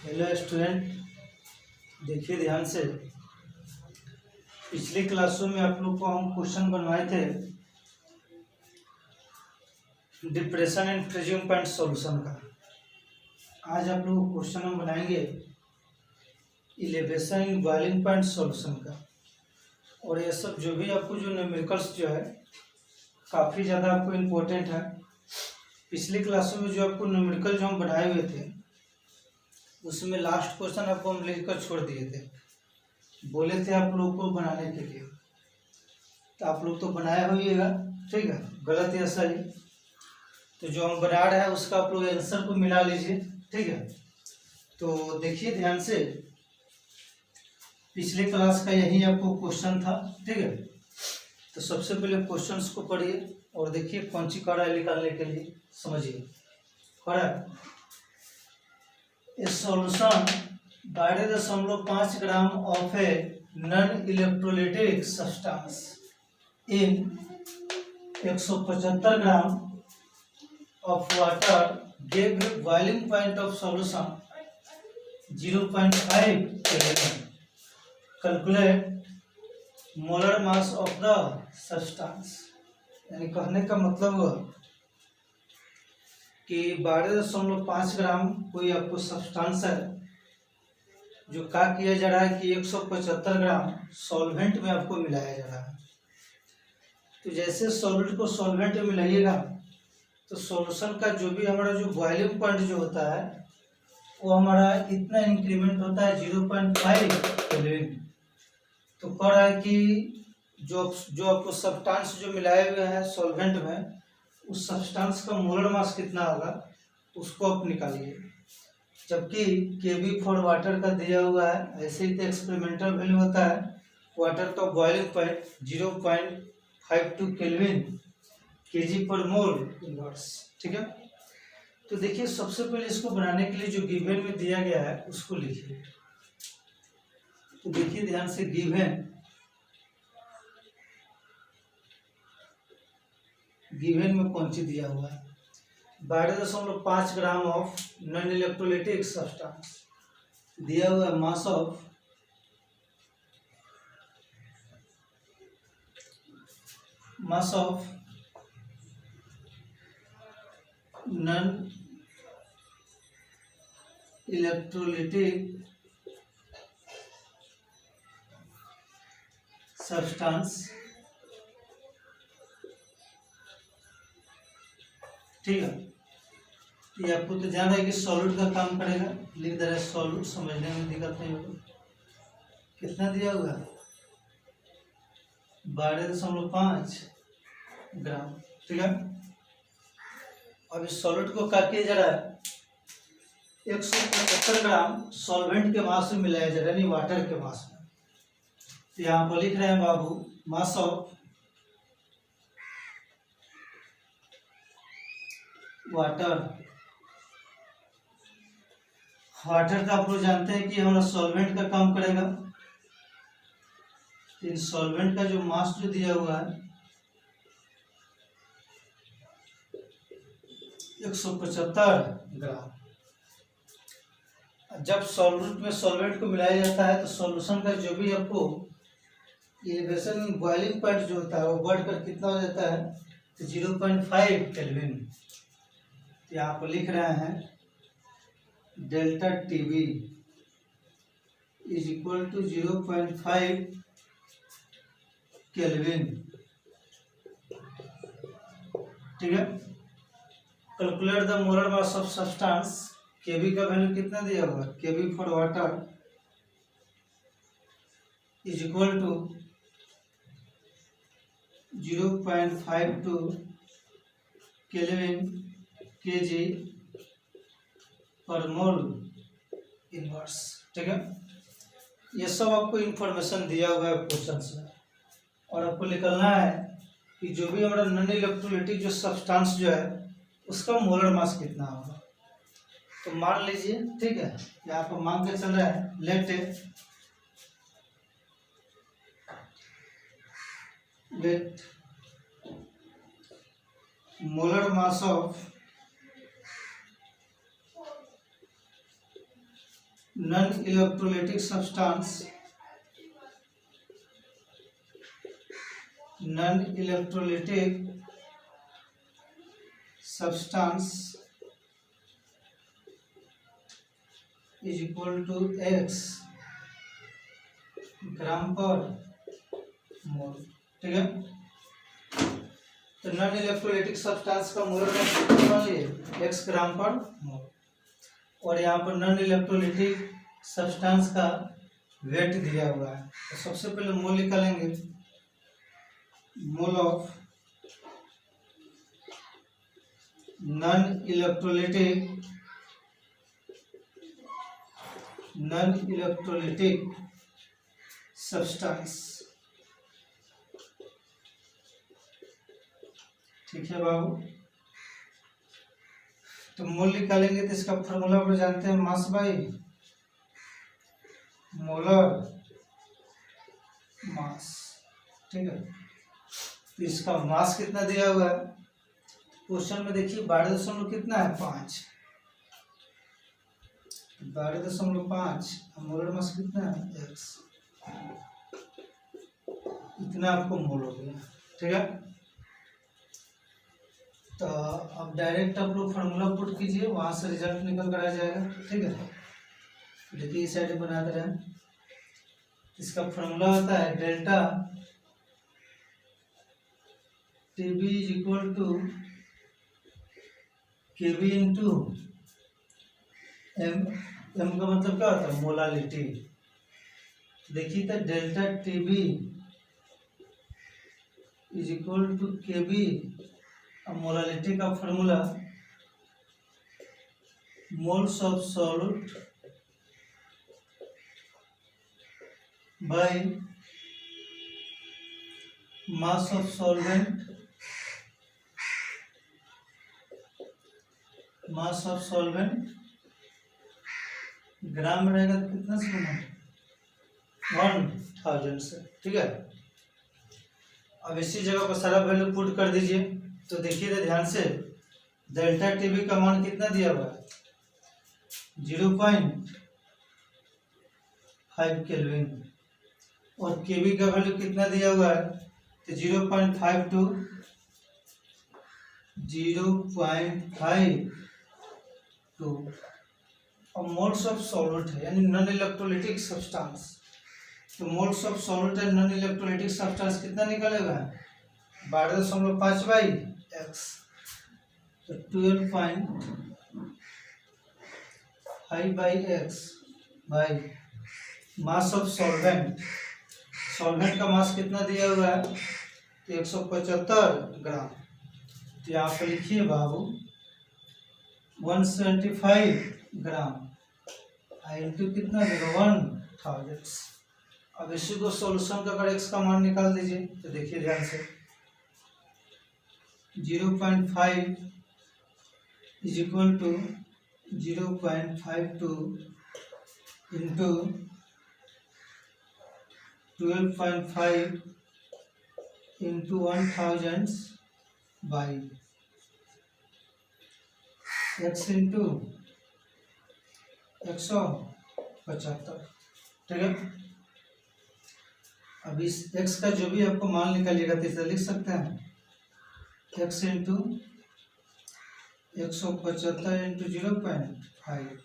Hello student, देखिए ध्यान से। पिछली क्लासों में आप लोग को हम क्वेश्चन बनवाए थे depression and freezing point solution का। आज आप लोग क्वेश्चन हम बनाएंगे elevation in boiling point solution का। और ये सब जो भी आपको जो न्यूमेरिकल्स जो है काफ़ी ज़्यादा आपको इम्पोर्टेंट है। पिछली क्लासों में जो आपको न्यूमेरिकल जो हम बनाए हुए थे उसमें लास्ट क्वेश्चन आपको हम लिखकर छोड़ दिए थे, बोले थे आप लोग को बनाने के लिए। तो आप लोग तो बनाया होइएगा, ठीक है, गलत या सही। तो जो हम बना रहे हैं उसका आप लोग आंसर को मिला लीजिए, ठीक है। तो देखिए ध्यान से, पिछले क्लास का यही आपको क्वेश्चन था, ठीक है। तो सबसे पहले क्वेश्चंस को पढ़िए और देखिए कौन सी कड़ा निकालने के लिए समझिए। कड़ा A solution 12.5 gram of a non-electrolytic substance in 175 gram of water gave a boiling point of solution 0.5 Kelvin. Calculate molar mass of the substance. यानी कहने का मतलब हुआ कि 12.5 ग्राम कोई आपको सब्सटेंस है जो क्या किया जा रहा है कि 175 ग्राम सॉल्वेंट में आपको मिलाया जा रहा है। तो जैसे सॉल्वेंट को सॉल्वेंट में मिलाइएगा तो सॉल्यूशन का जो भी हमारा जो बॉइलिंग पॉइंट जो होता है वो हमारा इतना इंक्रीमेंट होता है 0.5 केल्विन। तो कह रहा है कि जो आपको सब्सटेंस जो मिलाए हुए हैं सॉल्वेंट में उस सब्सटेंस का मोलर मास कितना होगा उसको आप निकालिए। जबकि केबी फॉर वाटर का दिया हुआ है, ऐसे ही तो एक्सपेरिमेंटल वैल्यू होता है वाटर का boiling point 0.52 kelvin KG per mole inverse, ठीक है। तो देखिए सबसे पहले इसको बनाने के लिए जो गिवन में दिया गया है उसको लिखिए। तो देखिए ध्यान से, गिवन में कौन सी दिया हुआ है 12.5 gram of non electrolytic substance दिया हुआ है। मास ऑफ नॉन इलेक्ट्रोलाइटिक सब्सटेंस, ठीक है। ये आपको तो जान है कि सॉल्यूट का काम करेगा, लिख दे रहा है सॉल्यूट, समझने में दिक्कत नहीं होगी। कितना दिया हुआ है 12.5 ग्राम, ठीक है। अब इस सॉल्यूट को क्या किया जा रहा है 175 ग्राम सॉल्वेंट के मास में मिलाया जा रहा है, यानी वाटर के मास में। तो यहाँ पर लिख रहे हैं बाबू मास ऑफ वाटर का आप लोग जानते हैं कि हमारा सॉल्वेंट का काम करेगा। इन सॉल्वेंट का जो मास जो दिया हुआ है 175 ग्राम। जब सॉल्वेंट में सॉल्वेंट को मिलाया जाता है तो सॉल्यूशन का जो भी आपको इलेवेशन बॉइलिंग पॉइंट जो होता है वो बढ़कर कितना हो जाता है तो 0.5 केल्विन। यहाँ पर लिख रहे हैं delta TV is equal to 0.5 kelvin, ठीक है। Calculate the molar mass of substance, KB का वैल्यू कितना दिया हुआ है, KB for water is equal to 0.52 kelvin KG per mole inverse, ठीक है। ये सब आपको इंफॉर्मेशन दिया हुआ है क्वेश्चन में। और आपको निकलना है कि जो भी हमारा नॉन इलेक्ट्रोलाइटिक जो सब्सटेंस जो है उसका मोलर मास कितना होगा। तो मान लीजिए, ठीक है, यहाँ पर मान के चल रहा है let molar mass of non electrolytic substance, non electrolytic substance is equal to x gram per mole. ठीक है, तो नॉन इलेक्ट्रोलाइटिक सब्सटेंस का मोलर मास कितना मान लिए x ग्राम पर मोल, और यहाँ पर नॉन इलेक्ट्रोलाइटिक सब्सटेंस का वेट दिया हुआ है। तो सबसे पहले मोल निकालेंगे, mole of non electrolytic substance. ठीक है बाबू, तो मोल निकालेंगे तो इसका फॉर्मूला आप जानते हैं, मास बाई मोलर मास। ठीक है, तो इसका मास कितना दिया हुआ है क्वेश्चन में, देखिए 12 कितना है 5, 12.5, मोलर मास कितना है x, इतना आपको मोल हो गया। ठीक है, तो अब डायरेक्ट आप लोग फार्मूला पुट कीजिए, वहां से रिजल्ट निकल कर आ जाएगा। ठीक है, देखिए इस साइड बना दे रहे हैं, इसका फार्मूला होता है delta TB is equal to KB into M. M का मतलब क्या होता है मोलालिटी। देखिए तो delta TB is equal to KB, अब मोलालिटी का formula moles of solute by mass of solvent, mass of solvent gram में रहेगा तो कितना से बना 1000 से। ठीक है, अब इसी जगह पर सारा वैल्यू पुट कर दीजिए, तो देखिए तो ध्यान से, डेल्टा टीबी का मान कितना दिया हुआ है 0.5 केल्विन, और केबी का वैल्यू कितना दिया हुआ है तो 0.52, 0.52। और मोल्स ऑफ सॉल्यूट है यानी नॉन इलेक्ट्रोलाइटिक सब्सटेंस, तो moles of solute and non electrolytic substance कितना निकलेगा 12.5 बाई x, तो 12.5 by x by mass of solvent. Solvent का मास कितना दिया हुआ है तो 175 ग्राम, तो यहाँ पर लिखिए बाबू 175 ग्राम इंटू कितना देगा 1000। अब इसी को सॉल्यूशन का अगर x का मान निकाल दीजिए, तो देखिए ध्यान से 0.5 is equal to 0.52 into 12.5 into 1000 by x into 175। ठीक है, अब इस x का जो भी आपको मान निकालिएगा तो इसे लिख सकते हैं x into 175 into 0.5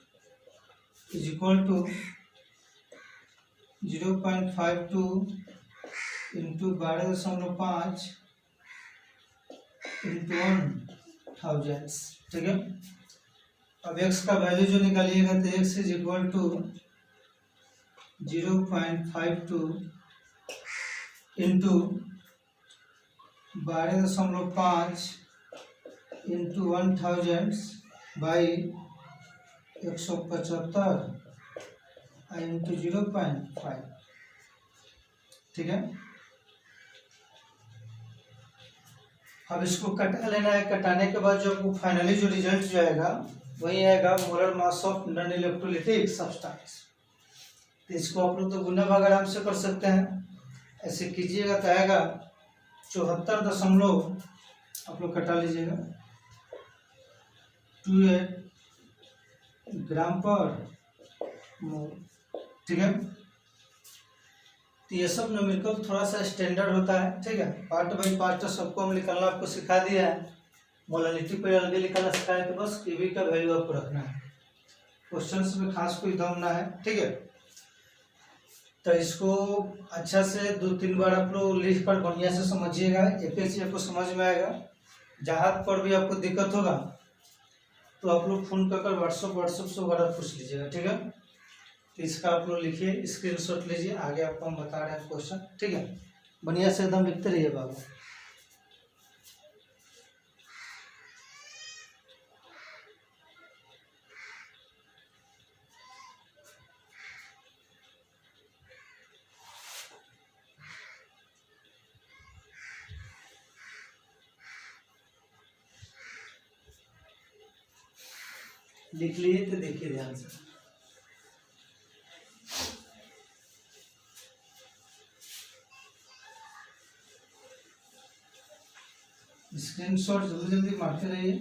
is equal to 0.52 into 12.5 into 1000। ठीक है, अब x का वैल्यू जो निकालिएगा तो x is equal to 0.52 into 12.5 into 1000 by 175 into 0.5। ठीक है, अब इसको कटा लेना है, कटाने के बाद जो आपको फाइनली जो रिजल्ट जो आएगा वही आएगा molar mass of non electrolytic substance. तो इसको आप लोग तो गुना भाग आराम से कर सकते हैं, ऐसे कीजिएगा तो आएगा 74 आप लोग कटा लीजिएगा 28 ग्राम पर मोल, ठीक है। तो ये सब न्यूमेरिकल थोड़ा सा स्टैंडर्ड होता है, ठीक है। पार्ट बाई पार्ट सबको हम निकालना आपको सिखा दिया है। मोलालिटी पर अलग निकालना सिखाया, तो बस केवी का वैल्यू आपको रखना है। क्वेश्चंस में खास कोई दम ना है, ठीक है। तो इसको अच्छा से 2-3 बार आप लोग लिख कर बढ़िया से समझिएगा, एक चीज आपको समझ में आएगा। जहाँ पर भी आपको दिक्कत होगा तो आप लोग फोन कर व्हाट्सअप से वगैरह पूछ लीजिएगा, ठीक है। तो इसका आप लोग लिखिए, स्क्रीनशॉट लीजिए, आगे आपको हम बता रहे हैं क्वेश्चन, ठीक है। बढ़िया से एकदम लिखते रहिए बाबू। लिख लिए तो देखिए ध्यान से। स्क्रीनशॉट जल्दी जल्दी मारते रहिए।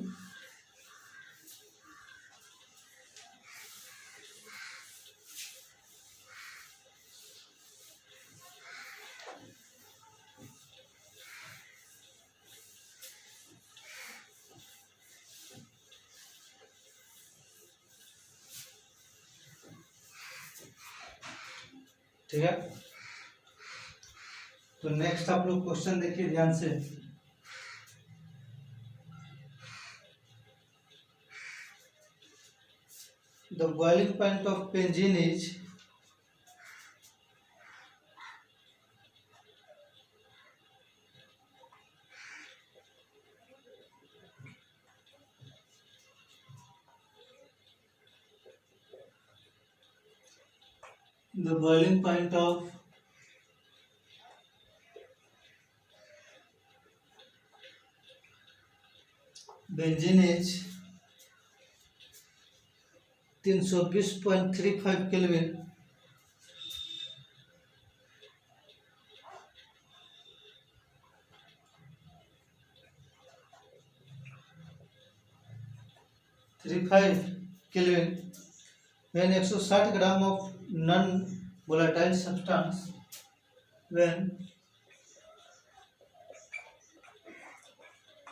ठीक है, तो नेक्स्ट आप लोग क्वेश्चन देखिए ध्यान से। The boiling point of benzene is the boiling point of benzene is 320.35 kelvin. Kelvin when 160 gram of non-volatile substance when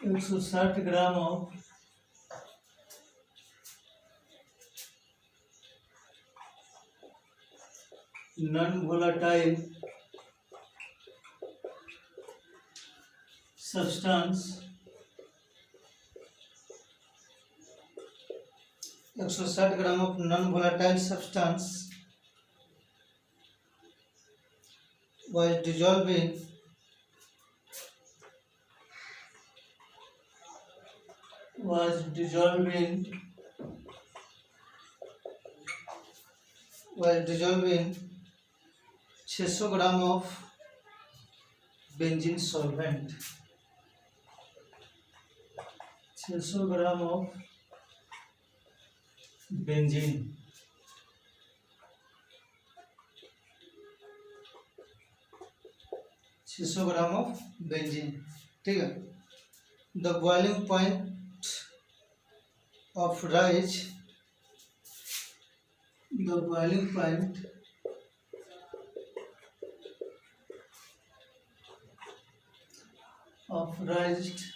160 gram of non-volatile substance 160 gram of non-volatile substance was dissolved in was dissolved in 600 gram of benzene solvent। 600 gram of benzene, 600 gram of benzene, ठीक है। The boiling point of rise, the boiling point of rise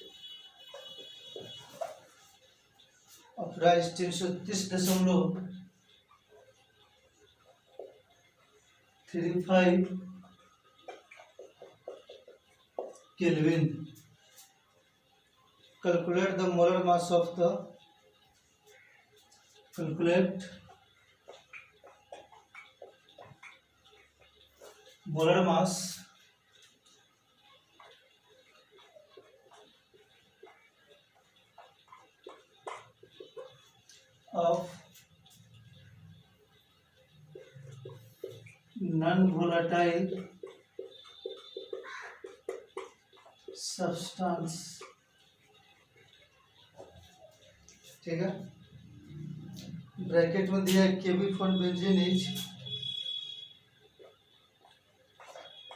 330.35 kelvin. Calculate the molar mass of the molar mass of non-volatile substance, ठीक है। Bracket में दिया है Kb for benzene is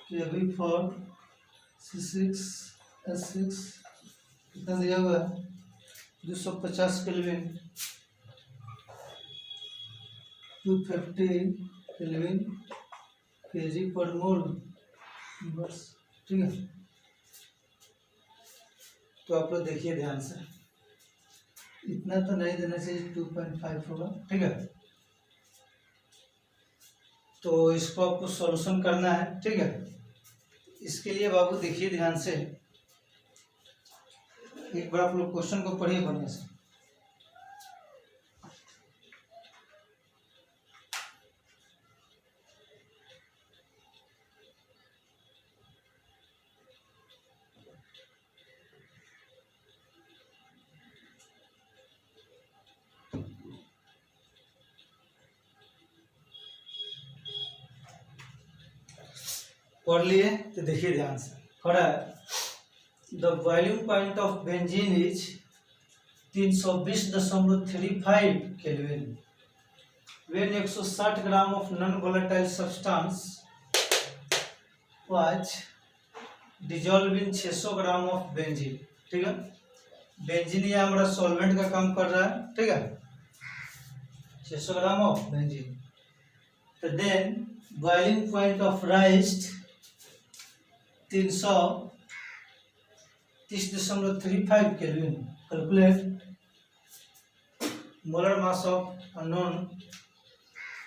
Kb for C6H6 कितना दिया हुआ है 250 केल्विन। 250 केल्विन केजी पर मोल, बस ठीक है। तो आप लोग देखिए ध्यान से, इतना तो नहीं देना चाहिए, 2.5 होगा, ठीक है। तो इसको आपको सॉल्यूशन करना है, ठीक है। इसके लिए बाबू देखिए ध्यान से, एक बार आप लोग क्वेश्चन को पढ़िए बढ़िया से। पढ़ लिए तो देखिए ध्यान से, पढ़ा है the boiling point of benzene is 320.35 kelvin when 160 gram of non volatile substance was dissolve in 600 gram of benzene, ठीक है। बेंजीन ये हमारा सॉल्वेंट का काम कर रहा है, ठीक है, 600 ग्राम ऑफ बेंजीन। तो then boiling point of raised 330.35 kelvin. Calculate molar mass of unknown,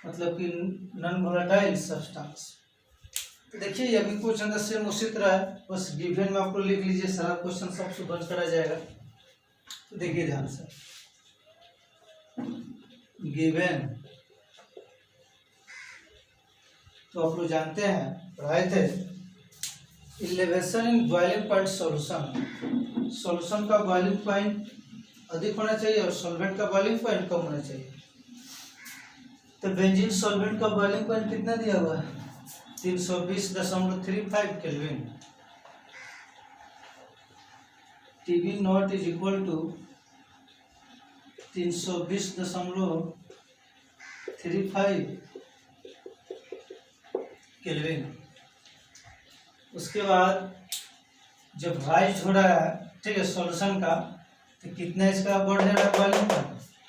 मतलब कि नॉन वोलेटाइल सब्सटेंस। तो देखिए ये भी क्वेश्चन सेम उसी तरह है, बस गिवन में आपको लिख लीजिए, सारा क्वेश्चन सबसे बंद करा जाएगा। तो देखिए ध्यान से, गिवन तो आप लोग जानते हैं, पढ़ाए थे, elevation in boiling point solution. Solution का बॉइलिंग पॉइंट अधिक होना चाहिए और सॉल्वेंट का बॉइलिंग पॉइंट कम होना चाहिए। तो बेंजीन सॉल्वेंट का बॉइलिंग पॉइंट कितना दिया हुआ है? 320.35 kelvin. TB not is equal to 320.35 kelvin. उसके बाद जब राइज हो रहा है, ठीक है, सॉल्यूशन का, तो कितना इसका बढ़ जा रहा है बॉइलिंग का?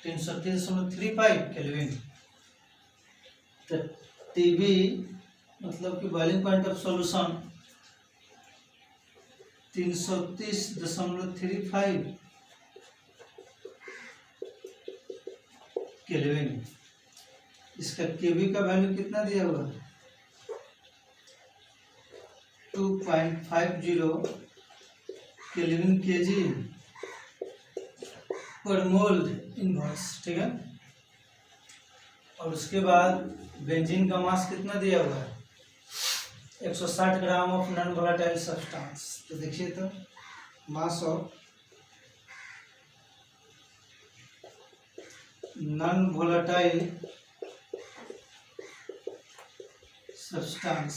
330.35 केल्विन। तो टीबी मतलब कि boiling point of solution 330.35 kelvin. इसका केबी का वैल्यू कितना दिया हुआ है? 2.50 kelvin KG per mole inverse, ठीक है। और उसके बाद बेंजीन का मास कितना दिया हुआ है? 160 gram of non volatile substance. तो देखिए तो मास ऑफ नॉन वोलेटाइल सब्सटेंस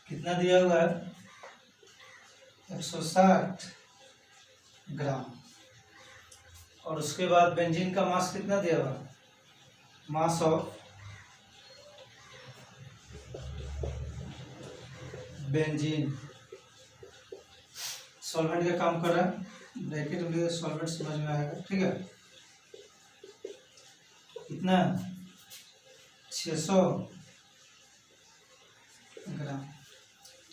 कितना दिया हुआ है? 160 ग्राम। और उसके बाद बेंजीन का मास कितना दिया हुआ? मास ऑफ बेंजीन सॉल्वेंट का काम कर रहा है, ब्रैकेट में सॉल्वेंट समझ में आएगा, ठीक है। कितना? 600 ग्राम।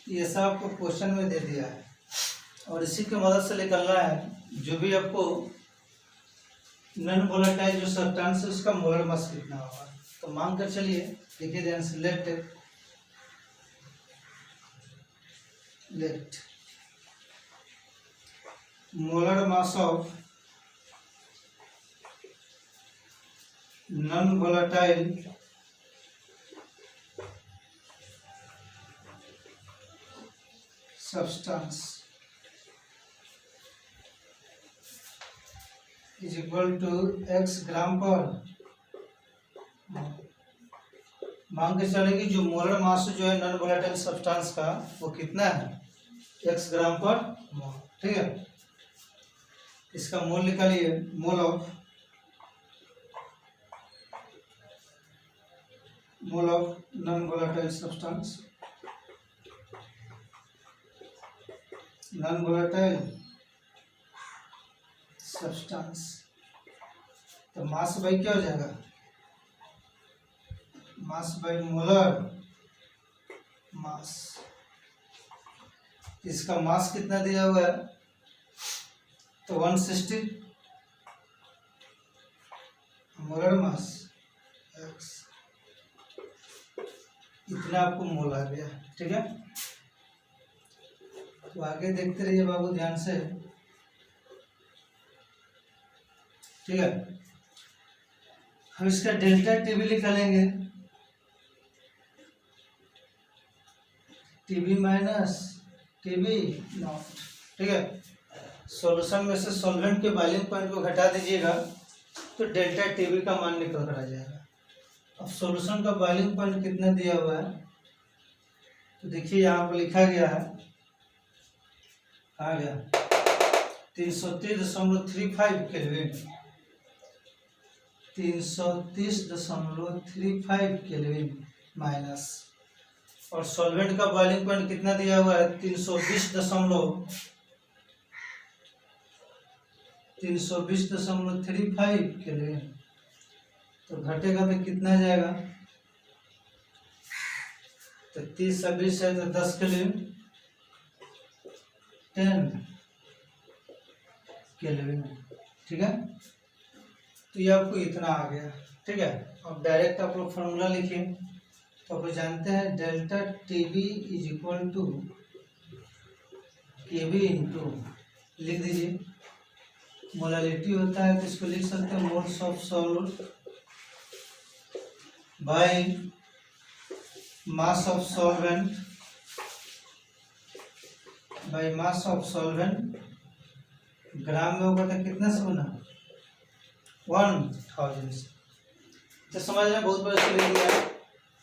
ये सब आपको क्वेश्चन में दे दिया है और इसी की मदद से निकलना है। जो भी आपको नॉन वोलेटाइल जो सब्सटेंस है उसका मोलर मास कितना होगा, तो मान कर चलिए, देखिए ध्यान से, let molar mass of non volatile substance is equal to x gram per. मान के चले कि जो मोलर मास जो है नॉन वोलेटाइल सब्सटेंस का वो कितना है? x ग्राम पर मोल, ठीक है। इसका मोल निकालिए, mole of non volatile substance, non volatile substance. तो मास बाई क्या हो जाएगा, मास बाई मोलर मास। इसका मास कितना दिया हुआ है, तो 160 मोलर मास x, इतना आपको मोल आ गया। ठीक है, तो आगे देखते रहिए बाबू ध्यान से। ठीक है, हम इसका डेल्टा टीबी निकालेंगे, टीबी माइनस टीबी नॉट। ठीक है, सॉल्यूशन में से सॉल्वेंट के बॉइलिंग पॉइंट को घटा दीजिएगा तो डेल्टा टीबी का मान निकल कर आ जाएगा। अब सॉल्यूशन का बॉइलिंग पॉइंट कितना दिया हुआ है, तो देखिए यहाँ पर लिखा गया है, आ गया 330.35 केल्विन, 330.35 केल्विन माइनस, और सॉल्वेंट का बॉइलिंग पॉइंट कितना दिया हुआ है, 320.35 केल्विन। तो घटेगा तो कितना जाएगा, तो 30 से 20 है तो 10 केल्विन, 10 केल्विन। ठीक है, तो ये आपको इतना आ गया। ठीक है, अब डायरेक्ट आप लोग फॉर्मूला लिखिए। तो आप जानते हैं delta TB is equal to KB into, लिख दीजिए, मोलालिटी होता है तो इसको लिख सकते हैं moles of solute by mass of solvent, by mass of solvent. Gram में होगा तो कितना से बना, 1000 से। तो समझना बहुत बड़ा ले लिया।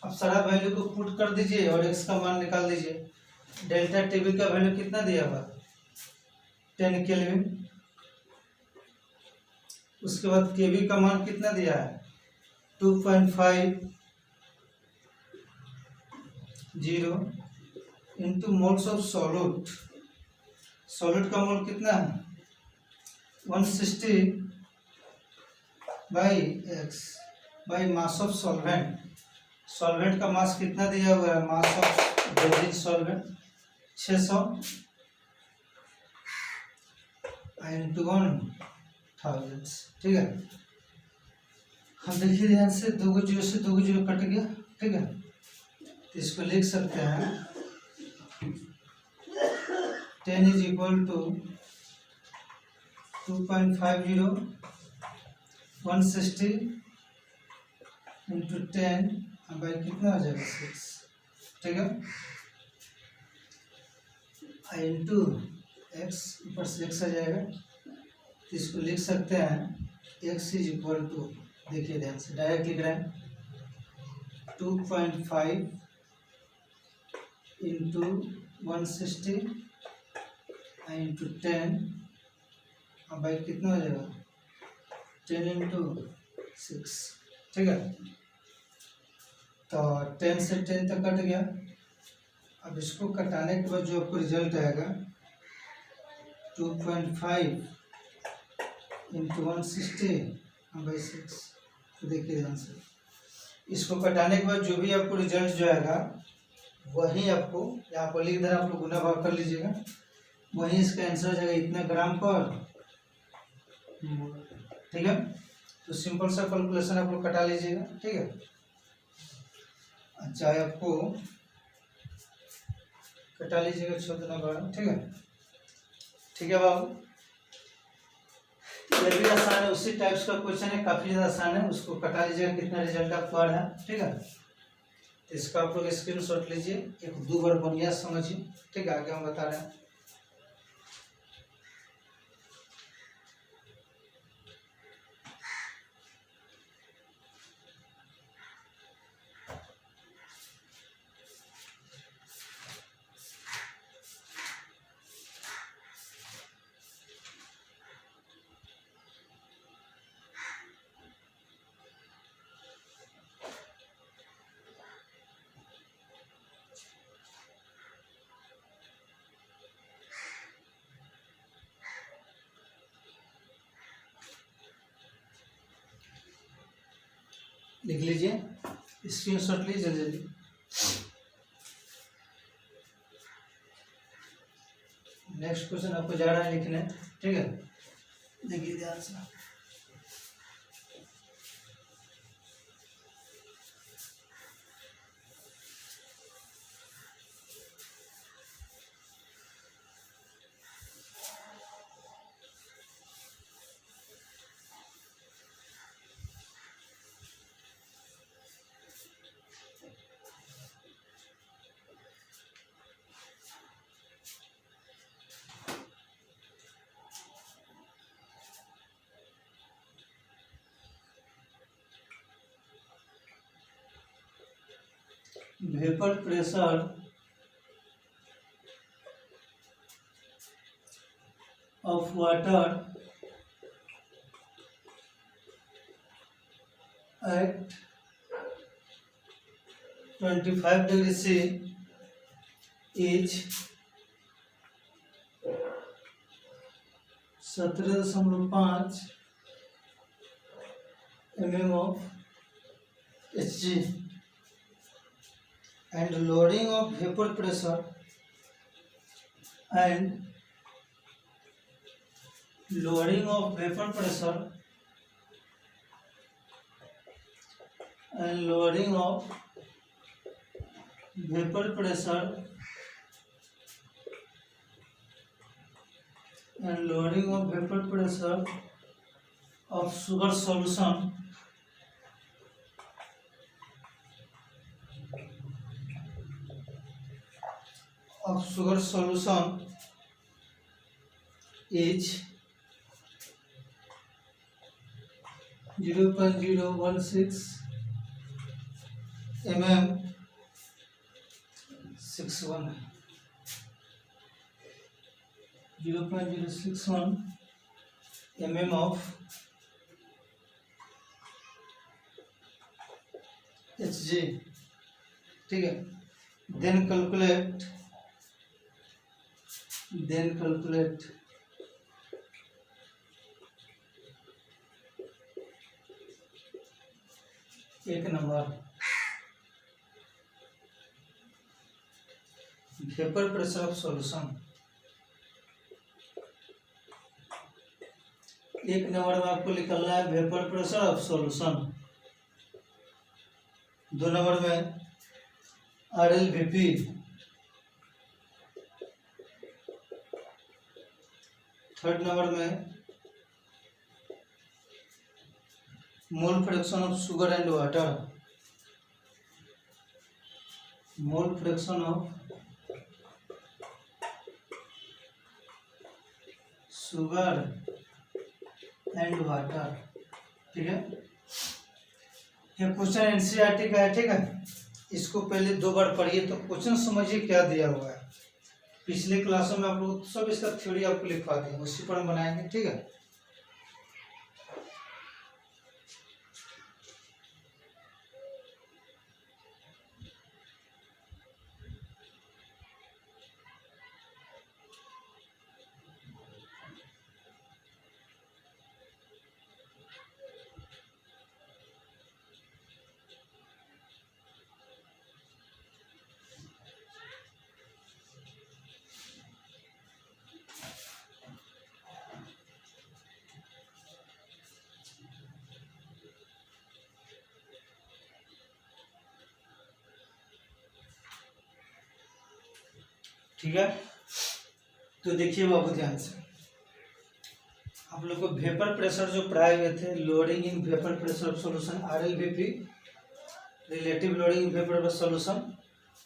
अब सारा वैल्यू को पुट कर दीजिए और x का मान निकाल दीजिए। डेल्टा टीबी का वैल्यू कितना दिया हुआ, 10 केल्विन। उसके बाद केबी का मान कितना दिया है, 2.50 into moles of solute. Solute का मोल कितना है, 160 by x by mass of solvent. Solvent का मास कितना दिया हुआ है, mass of basic solvent 600 into 1000। ठीक है, हम देखिए ध्यान से, 2 जीरो से 2 जीरो कट गया। ठीक है, तो इसको लिख सकते हैं 10 is equal to 2.50 160 into 10 by कितना हो जाएगा, 6। ठीक है, इंटू एक्स, ऊपर से x आ जाएगा, तो इसको लिख सकते हैं x इज इक्वल टू, देखिए ध्यान से डायरेक्ट लिख रहे हैं, 2.5 इंटू 160 इंटू 10 बाई कितना हो जाएगा, 10 इंटू 6। ठीक है, तो 10 से 10 तक कट गया। अब इसको कटाने के बाद जो आपको रिजल्ट आएगा 2.5 इंटू 160 बाई 6। तो देखिए ध्यान से, इसको कटाने के बाद जो भी आपको रिजल्ट जो आएगा वही आपको यहाँ पर लिख देना, आप लोग गुना भाग कर लीजिएगा, वही इसका आंसर हो जाएगा इतना ग्राम पर मोल। ठीक है, तो सिंपल सा कैलकुलेशन आप लोग कटा लीजिएगा। ठीक है, अच्छा आपको कटा लीजिएगा 14 ठीक है। ठीक है बाबू, ये भी आसान है, उसी टाइप्स का क्वेश्चन है, काफी ज्यादा आसान है, उसको कटा लीजिएगा, कितना रिजल्ट आपको आ रहा है। ठीक है, तो इसका आप लोग स्क्रीनशॉट लीजिए, 1-2 बार बढ़िया समझिए। ठीक है, आगे हम बता रहे हैं। लिख लीजिए, स्क्रीनशॉट लीजिए जल्दी जल्दी। नेक्स्ट क्वेश्चन आपको जा रहा है लिखने, ठीक है, देखिए ध्यान से। Vapour pressure of water at 25 degrees C is 17.5 mm of Hg, and loading of vapor pressure and loading of vapor pressure and loading of vapor pressure and loading of vapor pressure of sugar solution is 0.016 mm 61 0.061 mm of Hg, ठीक है। Then calculate एक number vapour pressure of solution. एक number में आपको निकलना है vapour pressure of solution. 2 number में RLVP, 3rd number में मोल fraction of sugar and water, mole fraction of sugar and water, ठीक है। ये क्वेश्चन एनसीईआरटी का है, ठीक है। इसको पहले 2 बार पढ़िए तो क्वेश्चन समझिए क्या दिया हुआ है। पिछले क्लासों में आप लोग सब इसका थ्योरी आपको लिखवा दिए, उसी पर हम बनाएंगे, ठीक है। ठीक है, तो देखिए बाबू ध्यान से, आप लोग को वेपर प्रेशर जो पढ़ाए हुए थे, loading in vapour pressure of solution RLVP, relative loading in vapour solution,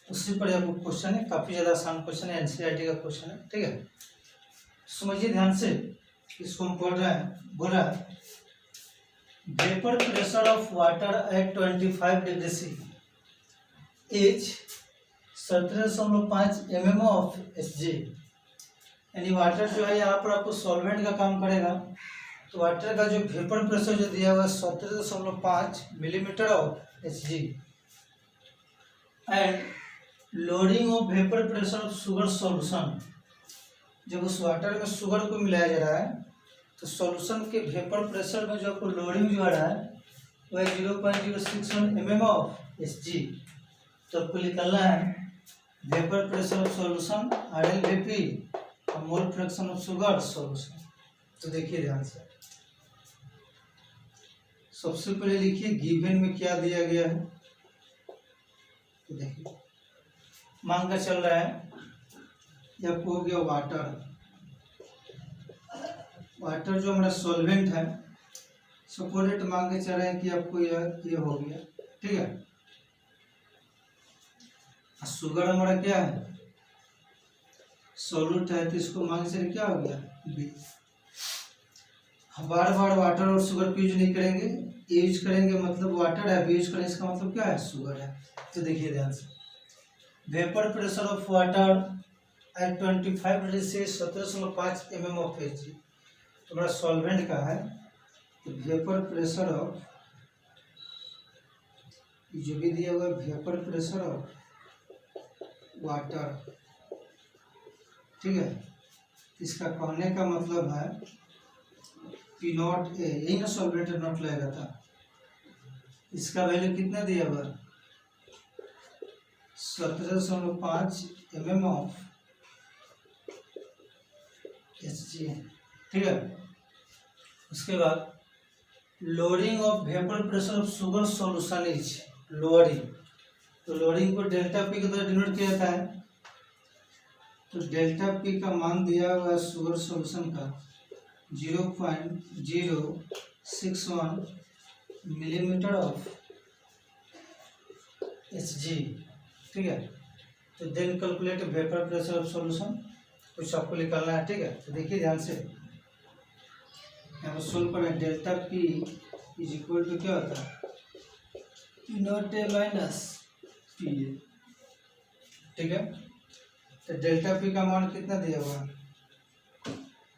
उसी पर आपको क्वेश्चन है। काफी ज्यादा आसान क्वेश्चन है, एनसीईआरटी का क्वेश्चन है, ठीक है। समझिए ध्यान से, इसको हम पढ़ रहे हैं। बोल रहा है vapour pressure of water at 25 degree C is 17.5 mm of Hg, यानी वाटर जो है यहाँ पर आपको सॉल्वेंट का काम करेगा। तो वाटर का जो वेपर प्रेशर जो दिया हुआ है 17.5 millimetre of Hg, and loading of vapour pressure of sugar solution, जब उस वाटर में शुगर को मिलाया जा रहा है तो सॉल्यूशन के वेपर प्रेशर में जो आपको लोडिंग जो आ रहा है वह 0.061 mm ऑफ Hg। तो आपको निकालना है vapour pressure of solution RLVP और मोल फ्रैक्शन ऑफ शुगर सॉल्यूशन। तो देखिए ध्यान से, सबसे पहले लिखिए गिवन में क्या दिया गया है। तो देखिए मांग का चल रहा है, ये आपको हो गया वाटर। वाटर जो हमारा सॉल्वेंट है, सपोर्टेड मांग के चल रहे हैं कि आपको ये हो गया, ठीक है। शुगर हमारा क्या है, सॉल्यूट है, तो इसको मांग से क्या हो गया बी। बार बार वाटर और शुगर को यूज नहीं करेंगे, यूज करेंगे मतलब वाटर है, यूज करेंगे इसका मतलब क्या है, शुगर है। तो देखिए ध्यान से, vapour pressure of water at 25 degree से 17.5 mm ऑफ Hg। तो हमारा सॉल्वेंट का है, तो वेपर प्रेशर ऑफ, जो भी दिया हुआ है वेपर प्रेशर ऑफ वाटर, ठीक है। इसका कहने का मतलब है P नॉट ए, यही ना सॉल्वेंट नॉट लगेगा था, इसका वैल्यू कितना दिया हुआ, 17.5 mm ऑफ Hg, ठीक है। उसके बाद lowering of vapour pressure of sugar solution is lowering. तो लोअरिंग को डेल्टा पी के द्वारा डिनोट किया जाता है। तो डेल्टा पी का मान दिया हुआ है शुगर सॉल्यूशन का 0.061 मिलीमीटर ऑफ Hg, ठीक है। तो then calculate vapour pressure of solution, कुछ आपको निकालना है, ठीक है। तो देखिए ध्यान से, यहाँ पर सोल्व करना है, delta P is equal to क्या होता है, P not A minus P A, ठीक है। तो डेल्टा पी का मान कितना दिया हुआ है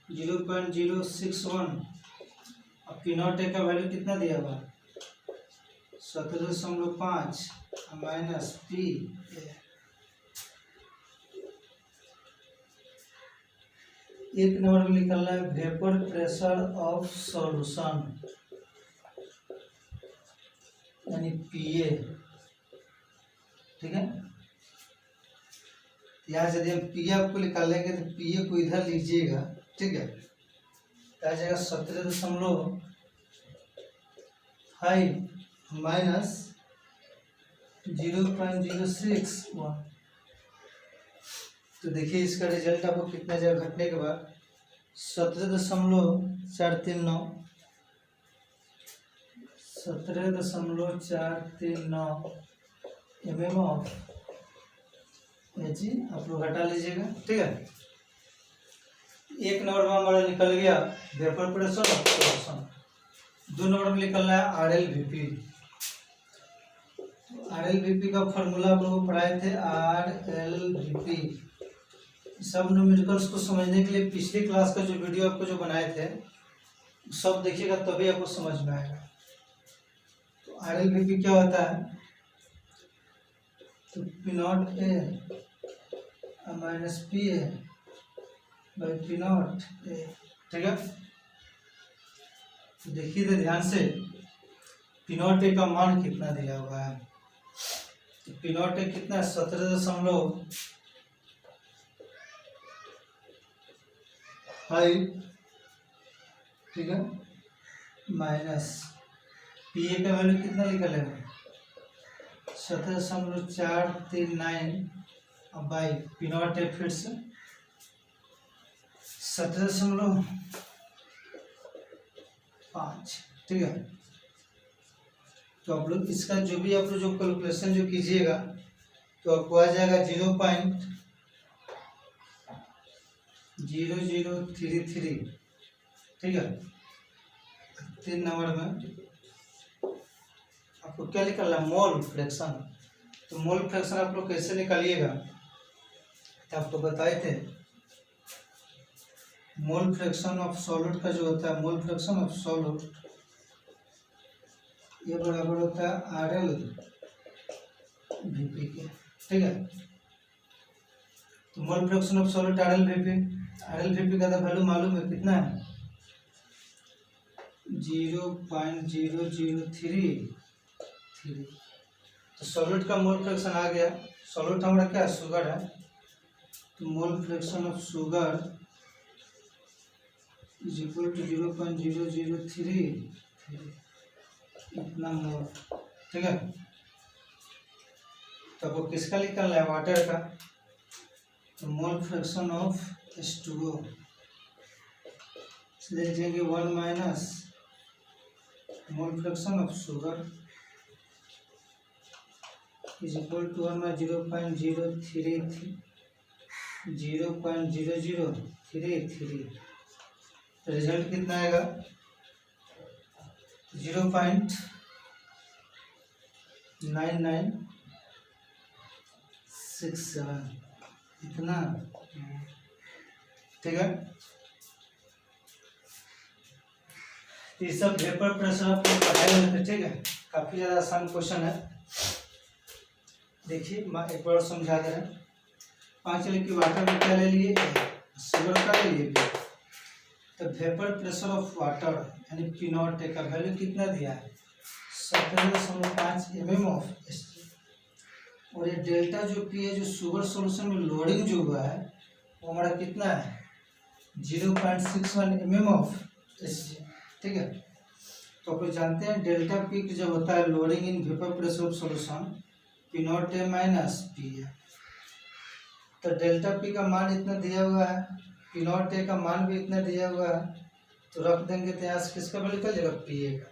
0.061 और P नॉट ए का वैल्यू कितना दिया हुआ 17.5 माइनस पी ए। एक नंबर में निकलना है वेपर प्रेशर ऑफ सॉल्यूशन यानी पीए, ठीक है। यहाँ से यदि हम पी आपको निकालेंगे तो पीए को इधर लीजिएगा, ठीक है। आ जाएगा 17.5 माइनस 0.061। तो देखिए इसका रिजल्ट आपको कितना जाएगा घटने के बाद 17.439 mm ऑफ Hg आप लोग घटा लीजिएगा, ठीक है। एक नंबर में हमारा निकल गया vapour pressure of solution. 2 number में निकलना है RLVP। RLVP का फॉर्मूला आप लोग पढ़ाए थे, RLVP। सब न्यूमेरिकल्स को समझने के लिए पिछली क्लास का जो वीडियो आपको जो बनाए थे सब देखिएगा, तभी आपको समझ में आएगा। तो RLVP क्या होता है, तो P not A minus P A by P not ए, ठीक है। तो देखिए तो ध्यान से P नॉट ए का मान कितना दिया हुआ है, तो P नॉट ए कितना है 17.5, ठीक है, माइनस पी ए का वैल्यू कितना निकलेगा 17.439 बाई P नॉट है फिर से 17.5, ठीक है। तो आप लोग इसका जो भी आप लोग जो कैलकुलेशन जो कीजिएगा तो आपको आ जाएगा 0.0033, ठीक है। 3 नंबर में आपको क्या निकालना है मोल फ्रैक्शन। तो मोल फ्रैक्शन आप लोग कैसे निकालिएगा तो आपको बताए थे, मोल फ्रैक्शन ऑफ सॉल्यूट का जो होता है मोल फ्रैक्शन ऑफ सॉल्यूट ये बराबर होता है RLVP के, ठीक है। तो mole fraction of solute RLVP का तो वैल्यू मालूम है कितना है 0.0033। तो सॉल्यूट का मोल फ्रैक्शन आ गया। सॉल्यूट हमारा क्या शुगर है, तो mole fraction of sugar is equal to 0.003 इतना मोल। ठीक है, तो आपको किसका निकालना है, वाटर का। तो मोल फ्रैक्शन ऑफ H2O लिख देंगे 1 minus mole fraction of sugar is equal to 1 minus 0.033। Result कितना आएगा, 0.9967 इतना। ठीक है, ये सब वेपर प्रेशर आपको पढ़ाए हुए थे। ठीक है, काफी ज्यादा आसान क्वेश्चन है। देखिए एक बार समझा दे रहे हैं। 5 की वाटर में क्या ले लिए, शुगर का ले लिए। तो वेपर प्रेशर ऑफ वाटर यानी पी नॉट का वैल्यू कितना दिया है, 17.5 mm ऑफ Hg। और ये डेल्टा जो पी है, जो शुगर सॉल्यूशन में लोडिंग जो हुआ है वो हमारा कितना है, 0.61 mm ऑफ Hg। ठीक है, तो आप जानते हैं डेल्टा पी जो होता है loading in vapour pressure of solution, P not A minus P है। तो डेल्टा पी का मान इतना दिया हुआ है, पी नॉट ए का मान भी इतना दिया हुआ है, तो रख देंगे तो यहाँ से किसका वैल्यू निकल जाएगा, पी ए का।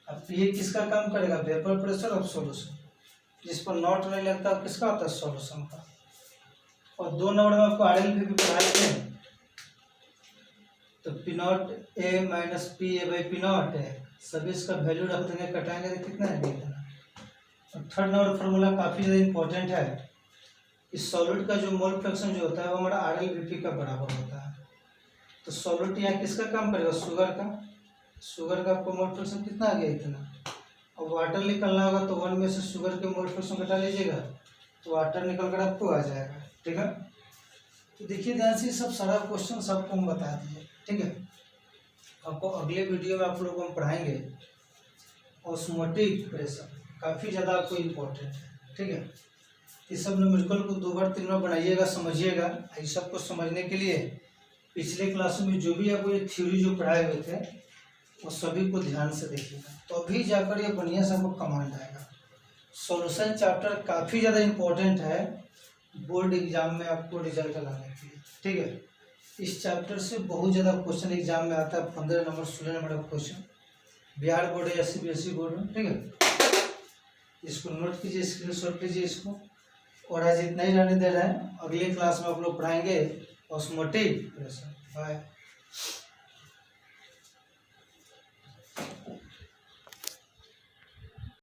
अब पी ए किसका काम करेगा, वेपर प्रेशर ऑफ सॉल्यूशन। जिस पर नॉट नहीं लगता किसका होता है, सॉल्यूशन का। और 2 नंबर में आपको आरएल भी पढ़ाए थे, तो P not A minus P A by P not है, सभी इसका वैल्यू रख देंगे, कटाएंगे तो कितना है, इतना। और 3rd नंबर फॉर्मूला काफ़ी ज़्यादा इंपॉर्टेंट है। इस सॉल्यूट का जो मोल फ्रैक्शन जो होता है वो हमारा RLVP का बराबर होता है। तो सॉल्यूट यहाँ किसका काम करेगा, शुगर का। शुगर का आपको मोल फ्रैक्शन कितना आ गया, इतना। और वाटर निकलना होगा तो 1 में से शुगर के मोल फ्रैक्शन घटा लीजिएगा, तो वाटर निकल कर आपको आ जाएगा। ठीक है, तो देखिए ध्यान से सब सारा क्वेश्चन सबको हम बता दिए। ठीक है, आपको अगले वीडियो में आप लोगों को हम पढ़ाएंगे ऑस्मोटिक प्रेशर, काफ़ी ज़्यादा आपको इम्पोर्टेंट है। ठीक है, इस सब न्यूमेरिकल को 2 बार 3 बार बनाइएगा, समझिएगा। इस सब को समझने के लिए पिछले क्लासों में जो भी आपको ये थ्योरी जो पढ़ाए हुए थे वो सभी को ध्यान से देखिएगा, तो अभी जाकर ये बढ़िया से आपको कमांड आएगा। सॉल्यूशन चैप्टर काफ़ी ज़्यादा इम्पोर्टेंट है बोर्ड एग्जाम में आपको रिजल्ट लाने के लिए। ठीक है, इस चैप्टर से बहुत ज़्यादा क्वेश्चन एग्जाम में आता है, 15 नंबर 16 नंबर का क्वेश्चन, बिहार बोर्ड है या CBSE बोर्ड में। ठीक है, इसको नोट कीजिए, स्क्रीनशॉट लीजिए इसको। और आज इतना ही रहने दे रहे हैं, अगले क्लास में आप लोग पढ़ाएंगे ऑस्मोटिक प्रेशर। बाय।